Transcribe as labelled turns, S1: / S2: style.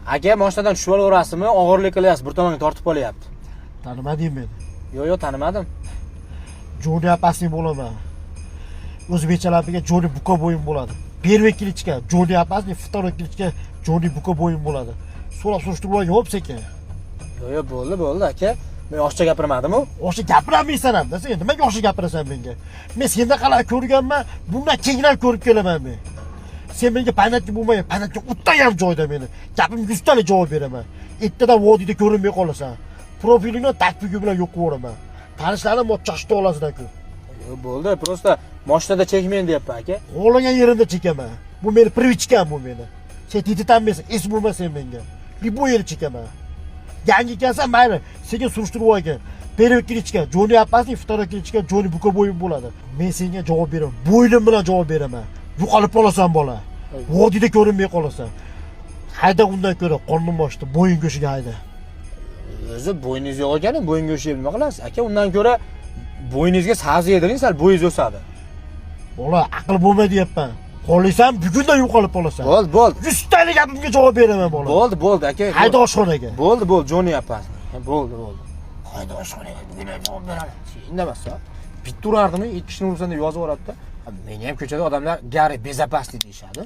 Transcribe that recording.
S1: Aka, mashinadan tushib olaverasizmi? Og'irlik qilyapsiz, bir tomonga tortib qolyapti.
S2: Tanimadingmi meni?
S1: Yo'q, tanimadim.
S2: Joni apasning bo'laman. O'zbekchalarga Joni buka bo'yin bo'ladi. Первый klichka Joni apasning, второй klichka Joni buka bo'yin bo'ladi. So'rab surishtirib olgan yo'q sekin.
S1: Yo'q, bo'ldi, aka. Men yoshcha gapirmadim-ku.
S2: Yoshcha gapiramaysan ham. Sen nimaga yoshcha gapirasan menga? Men senda qalay ko'rganman, bundan kengroq ko'rib kelaman men. Sen menga panatchi bo'lmay, panatchi o'tgan joyda meni. Gapim 100 talik javob beraman. Ertadan vodiyda ko'rinmay qolasan. Profilingni takbigi bilan yo'q qo'yaman. Tanishlarim mochashda olasan-ku.
S1: Yo'q, bo'ldi, prosta mashinada chekmen deyapman, aka.
S2: Xohlagan yerimda chekaman. Bu meni privichkam bu meni. Sen tititanmaysan, es bo'lmasan menga. Liboy yeri chekaman. Yangi ekansan, mayli, senga surishtirib olgan. Первый klichka Joni apasning, второй klichka Joni buka bo'yin bo'ladi. Men senga javob beraman. Bo'ynim bilan javob beraman. Yo'qolib qolasan bola. Vodiyda ko'rinmay qolasan. Hayda undan ko'ra qornim boshda bo'yin go'shiga hayda.
S1: O'zi bo'yningiz yo'q ekan, bo'yin go'shiga nima qilasiz? Aka, undan ko'ra bo'yningizga sabzi yediring, sal bo'yingiz o'sadi.
S2: Bola, aql bo'lmaydi deyapman. Qolaysan, bugundan yo'qolib qolasan.
S1: Bo'ldi.
S2: 100 talik gapimga javob beraman bola.
S1: Bo'ldi, aka.
S2: Hayda oshxonaga.
S1: Bo'ldi, Joni apasi. Bo'ldi. Hayda oshxonaga bugun ham javob beraman. Indamasa, bitta urardimi, 2 kishini ursan deb yozib yuboradi-da. Meni ham ko'chada odamlar gari bezopaslik deyishadi.